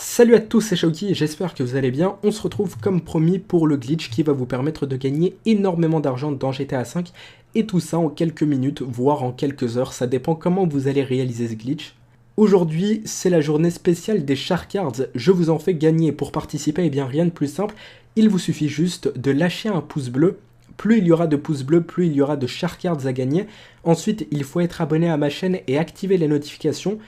Salut à tous, c'est Shawky, j'espère que vous allez bien. On se retrouve comme promis pour le glitch qui va vous permettre de gagner énormément d'argent dans GTA V. Et tout ça en quelques minutes, voire en quelques heures, ça dépend comment vous allez réaliser ce glitch. Aujourd'hui, c'est la journée spéciale des Shark Cards, je vous en fais gagner. Pour participer, eh bien rien de plus simple, il vous suffit juste de lâcher un pouce bleu. Plus il y aura de pouces bleus, plus il y aura de Shark Cards à gagner. Ensuite, il faut être abonné à ma chaîne et activer les notifications.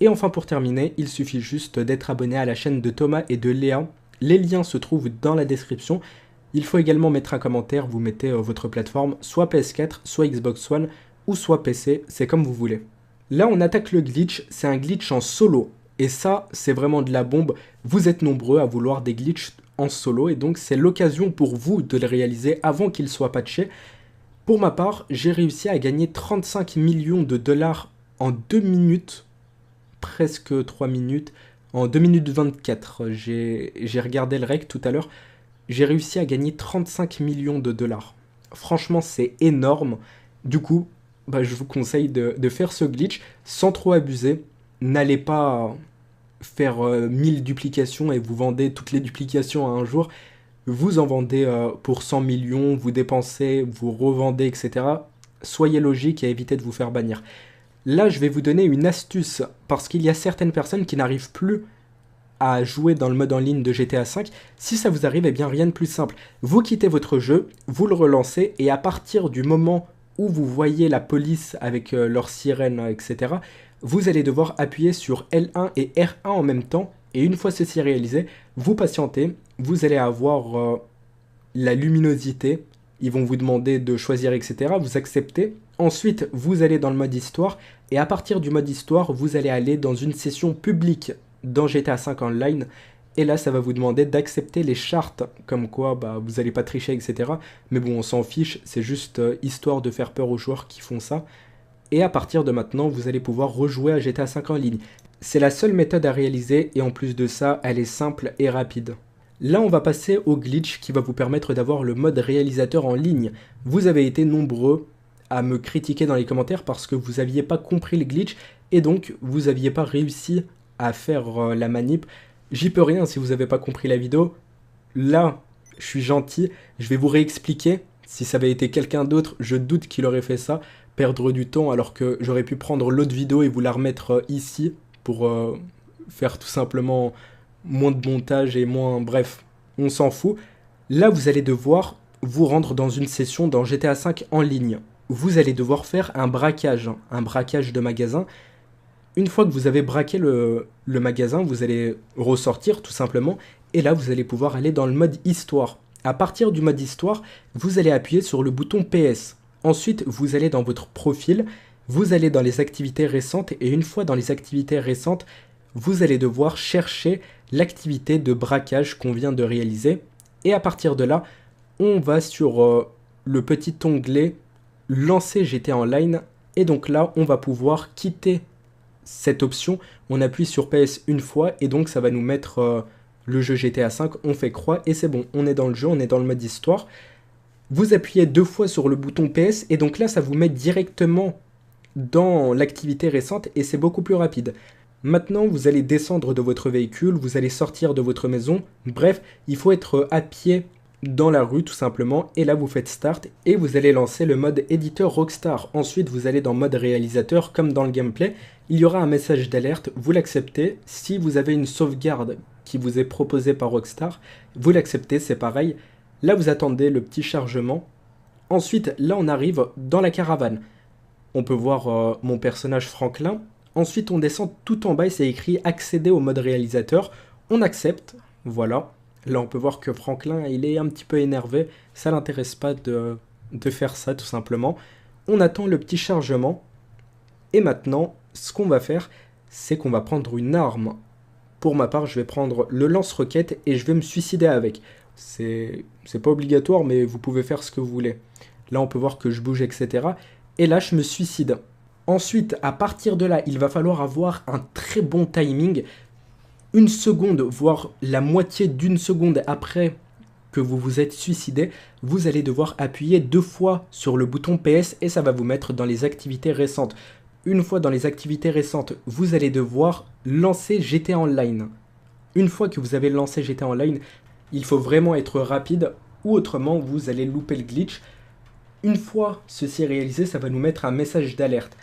Et enfin pour terminer, il suffit juste d'être abonné à la chaîne de Thomas et de Léa. Les liens se trouvent dans la description. Il faut également mettre un commentaire, vous mettez votre plateforme, soit PS4, soit Xbox One, ou soit PC, c'est comme vous voulez. Là on attaque le glitch, c'est un glitch en solo. Et ça, c'est vraiment de la bombe. Vous êtes nombreux à vouloir des glitches en solo, et donc c'est l'occasion pour vous de les réaliser avant qu'ils soient patchés. Pour ma part, j'ai réussi à gagner 35 millions de dollars en 2 minutes. Presque 3 minutes, en 2 minutes 24, j'ai regardé le rec tout à l'heure, j'ai réussi à gagner 35 millions de dollars. Franchement, c'est énorme. Du coup, je vous conseille de faire ce glitch sans trop abuser. N'allez pas faire 1000 duplications et vous vendez toutes les duplications à un jour. Vous en vendez pour 100 millions, vous dépensez, vous revendez, etc. Soyez logique et évitez de vous faire bannir. Là, je vais vous donner une astuce, parce qu'il y a certaines personnes qui n'arrivent plus à jouer dans le mode en ligne de GTA V. Si ça vous arrive, eh bien rien de plus simple. Vous quittez votre jeu, vous le relancez, et à partir du moment où vous voyez la police avec leur sirène, etc., vous allez devoir appuyer sur L1 et R1 en même temps, et une fois ceci réalisé, vous patientez, vous allez avoir la luminosité, ils vont vous demander de choisir, etc. Vous acceptez. Ensuite, vous allez dans le mode histoire. Et à partir du mode histoire, vous allez aller dans une session publique dans GTA V Online. Et là, ça va vous demander d'accepter les chartes. Comme quoi, vous n'allez pas tricher, etc. Mais bon, on s'en fiche. C'est juste histoire de faire peur aux joueurs qui font ça. Et à partir de maintenant, vous allez pouvoir rejouer à GTA V en ligne. C'est la seule méthode à réaliser. Et en plus de ça, elle est simple et rapide. Là, on va passer au glitch qui va vous permettre d'avoir le mode réalisateur en ligne. Vous avez été nombreux à me critiquer dans les commentaires parce que vous n'aviez pas compris le glitch et donc vous n'aviez pas réussi à faire la manip. J'y peux rien si vous n'avez pas compris la vidéo. Là, je suis gentil, je vais vous réexpliquer. Si ça avait été quelqu'un d'autre, je doute qu'il aurait fait ça. Perdre du temps alors que j'aurais pu prendre l'autre vidéo et vous la remettre ici pour faire tout simplement moins de montage et moins... Bref, on s'en fout. Là, vous allez devoir vous rendre dans une session dans GTA V en ligne. Vous allez devoir faire un braquage de magasin. Une fois que vous avez braqué le magasin, vous allez ressortir tout simplement. Et là, vous allez pouvoir aller dans le mode histoire. À partir du mode histoire, vous allez appuyer sur le bouton PS. Ensuite, vous allez dans votre profil, vous allez dans les activités récentes. Et une fois dans les activités récentes, vous allez devoir chercher l'activité de braquage qu'on vient de réaliser. Et à partir de là, on va sur le petit onglet lancer GTA Online. Et donc là, on va pouvoir quitter cette option. On appuie sur PS une fois et donc ça va nous mettre le jeu GTA V. On fait croix et c'est bon. On est dans le jeu, on est dans le mode histoire. Vous appuyez 2 fois sur le bouton PS et donc là, ça vous met directement dans l'activité récente et c'est beaucoup plus rapide. Maintenant, vous allez descendre de votre véhicule, vous allez sortir de votre maison. Bref, il faut être à pied dans la rue tout simplement. Et là, vous faites Start et vous allez lancer le mode éditeur Rockstar. Ensuite, vous allez dans mode réalisateur comme dans le gameplay. Il y aura un message d'alerte, vous l'acceptez. Si vous avez une sauvegarde qui vous est proposée par Rockstar, vous l'acceptez, c'est pareil. Là, vous attendez le petit chargement. Ensuite, là, on arrive dans la caravane. On peut voir mon personnage Franklin. Ensuite, on descend tout en bas et c'est écrit accéder au mode réalisateur. On accepte, voilà. Là, on peut voir que Franklin, il est un petit peu énervé. Ça l'intéresse pas de faire ça, tout simplement. On attend le petit chargement. Et maintenant, ce qu'on va faire, c'est qu'on va prendre une arme. Pour ma part, je vais prendre le lance-roquette et je vais me suicider avec. C'est pas obligatoire, mais vous pouvez faire ce que vous voulez. Là, on peut voir que je bouge, etc. Et là, je me suicide. Ensuite, à partir de là, il va falloir avoir un très bon timing. Une seconde, voire la moitié d'une seconde après que vous vous êtes suicidé, vous allez devoir appuyer 2 fois sur le bouton PS et ça va vous mettre dans les activités récentes. Une fois dans les activités récentes, vous allez devoir lancer GTA Online. Une fois que vous avez lancé GTA Online, il faut vraiment être rapide ou autrement vous allez louper le glitch. Une fois ceci réalisé, ça va nous mettre un message d'alerte.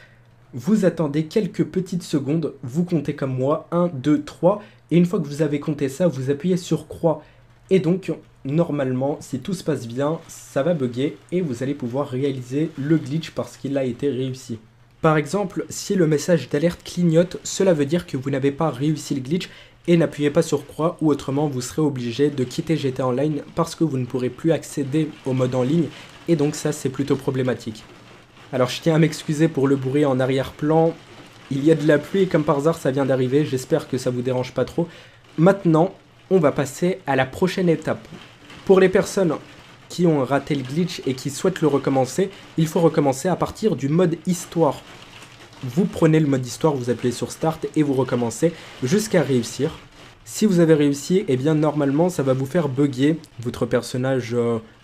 Vous attendez quelques petites secondes, vous comptez comme moi, 1, 2, 3, et une fois que vous avez compté ça, vous appuyez sur croix. Et donc, normalement, si tout se passe bien, ça va bugger et vous allez pouvoir réaliser le glitch parce qu'il a été réussi. Par exemple, si le message d'alerte clignote, cela veut dire que vous n'avez pas réussi le glitch et n'appuyez pas sur croix ou autrement vous serez obligé de quitter GTA Online parce que vous ne pourrez plus accéder au mode en ligne et donc ça c'est plutôt problématique. Alors je tiens à m'excuser pour le bruit en arrière-plan, il y a de la pluie et comme par hasard ça vient d'arriver, j'espère que ça vous dérange pas trop. Maintenant, on va passer à la prochaine étape. Pour les personnes qui ont raté le glitch et qui souhaitent le recommencer, il faut recommencer à partir du mode histoire. Vous prenez le mode histoire, vous appuyez sur Start et vous recommencez jusqu'à réussir. Si vous avez réussi, eh bien normalement ça va vous faire bugger. Votre personnage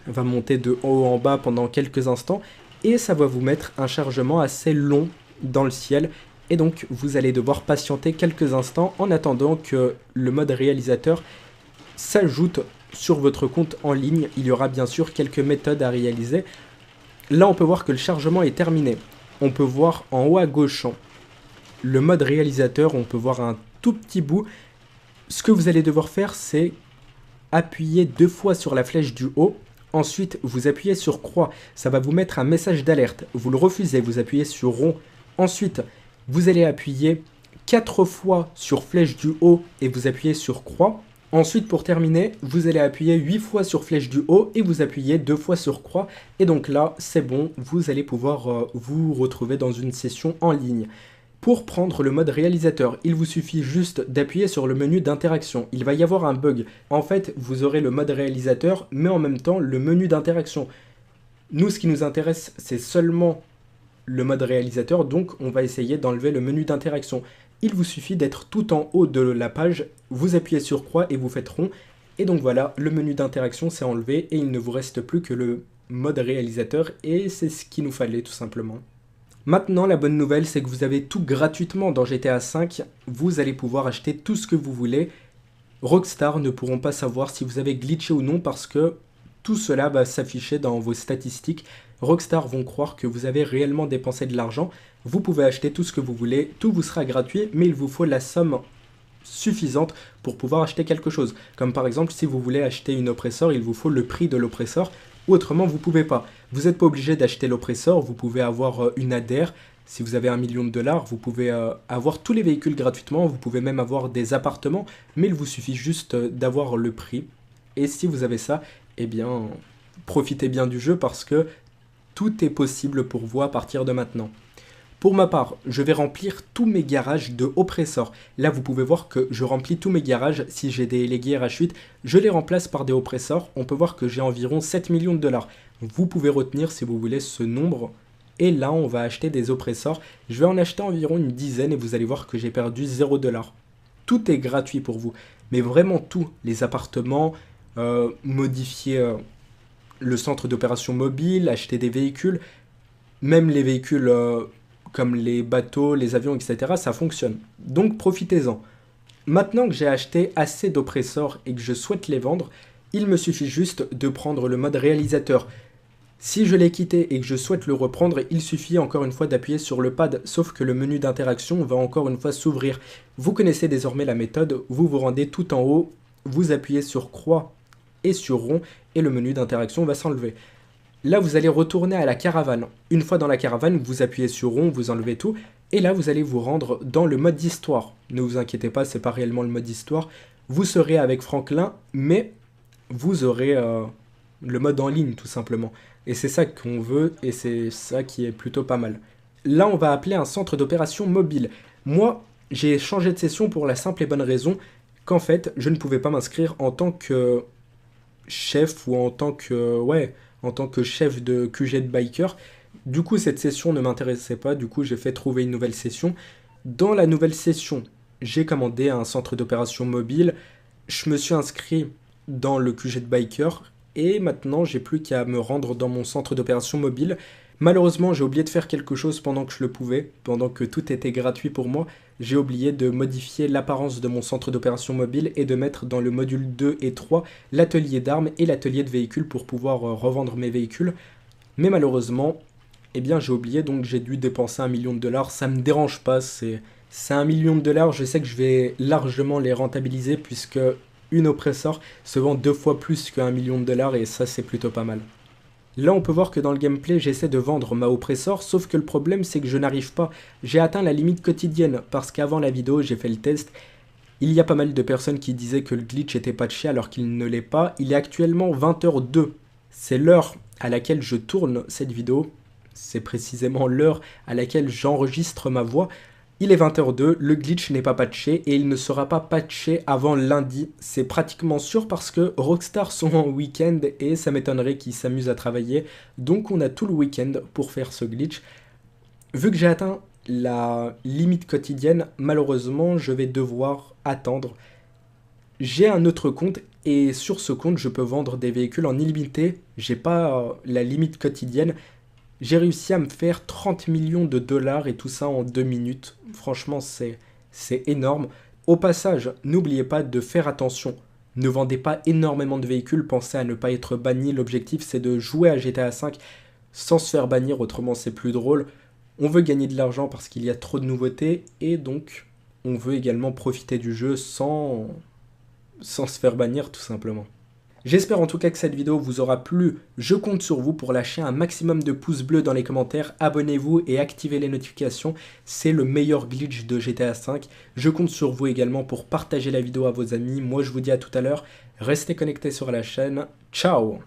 va monter de haut en bas pendant quelques instants et ça va vous mettre un chargement assez long dans le ciel. Et donc vous allez devoir patienter quelques instants en attendant que le mode réalisateur s'ajoute sur votre compte en ligne. Il y aura bien sûr quelques méthodes à réaliser. Là on peut voir que le chargement est terminé. On peut voir en haut à gauche le mode réalisateur, on peut voir un tout petit bout. Ce que vous allez devoir faire, c'est appuyer 2 fois sur la flèche du haut. Ensuite, vous appuyez sur croix. Ça va vous mettre un message d'alerte. Vous le refusez, vous appuyez sur rond. Ensuite, vous allez appuyer 4 fois sur flèche du haut et vous appuyez sur croix. Ensuite, pour terminer, vous allez appuyer 8 fois sur flèche du haut et vous appuyez 2 fois sur croix. Et donc là, c'est bon, vous allez pouvoir vous retrouver dans une session en ligne. Pour prendre le mode réalisateur, il vous suffit juste d'appuyer sur le menu d'interaction. Il va y avoir un bug. En fait, vous aurez le mode réalisateur, mais en même temps le menu d'interaction. Nous, ce qui nous intéresse, c'est seulement le mode réalisateur, donc on va essayer d'enlever le menu d'interaction. Il vous suffit d'être tout en haut de la page, vous appuyez sur croix et vous faites rond. Et donc voilà, le menu d'interaction s'est enlevé et il ne vous reste plus que le mode réalisateur et c'est ce qu'il nous fallait tout simplement. Maintenant, la bonne nouvelle, c'est que vous avez tout gratuitement dans GTA V. Vous allez pouvoir acheter tout ce que vous voulez. Rockstar ne pourront pas savoir si vous avez glitché ou non parce que tout cela va s'afficher dans vos statistiques. Rockstar vont croire que vous avez réellement dépensé de l'argent. Vous pouvez acheter tout ce que vous voulez, tout vous sera gratuit, mais il vous faut la somme suffisante pour pouvoir acheter quelque chose. Comme par exemple, si vous voulez acheter une oppresseur, il vous faut le prix de l'oppresseur. Ou autrement, vous ne pouvez pas. Vous n'êtes pas obligé d'acheter l'oppresseur, vous pouvez avoir une ADR. Si vous avez $1 million, vous pouvez avoir tous les véhicules gratuitement, vous pouvez même avoir des appartements, mais il vous suffit juste d'avoir le prix. Et si vous avez ça, eh bien, profitez bien du jeu parce que tout est possible pour vous à partir de maintenant. Pour ma part, je vais remplir tous mes garages de oppresseurs. Là, vous pouvez voir que je remplis tous mes garages. Si j'ai des légués RH8, je les remplace par des oppresseurs. On peut voir que j'ai environ $7 millions. Vous pouvez retenir si vous voulez ce nombre. Et là, on va acheter des oppresseurs. Je vais en acheter environ une dizaine et vous allez voir que j'ai perdu $0. Tout est gratuit pour vous. Mais vraiment tout. Les appartements, modifier le centre d'opération mobile, acheter des véhicules. Même les véhicules... comme les bateaux, les avions, etc., ça fonctionne. Donc profitez-en. Maintenant que j'ai acheté assez d'oppresseurs et que je souhaite les vendre, il me suffit juste de prendre le mode réalisateur. Si je l'ai quitté et que je souhaite le reprendre, il suffit encore une fois d'appuyer sur le pad, sauf que le menu d'interaction va encore une fois s'ouvrir. Vous connaissez désormais la méthode, vous vous rendez tout en haut, vous appuyez sur croix et sur rond, et le menu d'interaction va s'enlever. Là, vous allez retourner à la caravane. Une fois dans la caravane, vous appuyez sur rond, vous enlevez tout. Et là, vous allez vous rendre dans le mode histoire. Ne vous inquiétez pas, c'est pas réellement le mode histoire. Vous serez avec Franklin, mais vous aurez le mode en ligne, tout simplement. Et c'est ça qu'on veut, et c'est ça qui est plutôt pas mal. Là, on va appeler un centre d'opération mobile. Moi, j'ai changé de session pour la simple et bonne raison qu'en fait, je ne pouvais pas m'inscrire en tant que chef ou en tant que chef de QG de biker. Du coup, cette session ne m'intéressait pas, du coup, j'ai fait trouver une nouvelle session. Dans la nouvelle session, j'ai commandé un centre d'opération mobile, je me suis inscrit dans le QG de biker, et maintenant, j'ai plus qu'à me rendre dans mon centre d'opération mobile. Malheureusement, j'ai oublié de faire quelque chose pendant que je le pouvais, pendant que tout était gratuit pour moi. J'ai oublié de modifier l'apparence de mon centre d'opération mobile et de mettre dans le module 2 et 3 l'atelier d'armes et l'atelier de véhicules pour pouvoir revendre mes véhicules. Mais malheureusement, eh bien j'ai oublié, donc j'ai dû dépenser 1 million de dollars. Ça me dérange pas, c'est 1 million de dollars. Je sais que je vais largement les rentabiliser puisque une oppresseur se vend 2 fois plus que 1 million de dollars et ça c'est plutôt pas mal. Là, on peut voir que dans le gameplay, j'essaie de vendre ma oppressor, sauf que le problème, c'est que je n'arrive pas. J'ai atteint la limite quotidienne, parce qu'avant la vidéo, j'ai fait le test. Il y a pas mal de personnes qui disaient que le glitch était patché alors qu'il ne l'est pas. Il est actuellement 20h02. C'est l'heure à laquelle je tourne cette vidéo. C'est précisément l'heure à laquelle j'enregistre ma voix. Il est 20h02, le glitch n'est pas patché et il ne sera pas patché avant lundi. C'est pratiquement sûr parce que Rockstar sont en week-end et ça m'étonnerait qu'ils s'amusent à travailler. Donc on a tout le week-end pour faire ce glitch. Vu que j'ai atteint la limite quotidienne, malheureusement je vais devoir attendre. J'ai un autre compte et sur ce compte je peux vendre des véhicules en illimité. J'ai pas la limite quotidienne. J'ai réussi à me faire 30 millions de dollars et tout ça en 2 minutes. Franchement, c'est énorme. Au passage, n'oubliez pas de faire attention. Ne vendez pas énormément de véhicules, pensez à ne pas être banni. L'objectif, c'est de jouer à GTA V sans se faire bannir, autrement c'est plus drôle. On veut gagner de l'argent parce qu'il y a trop de nouveautés et donc on veut également profiter du jeu sans se faire bannir tout simplement. J'espère en tout cas que cette vidéo vous aura plu. Je compte sur vous pour lâcher un maximum de pouces bleus dans les commentaires. Abonnez-vous et activez les notifications. C'est le meilleur glitch de GTA V. Je compte sur vous également pour partager la vidéo à vos amis. Moi je vous dis à tout à l'heure. Restez connectés sur la chaîne. Ciao!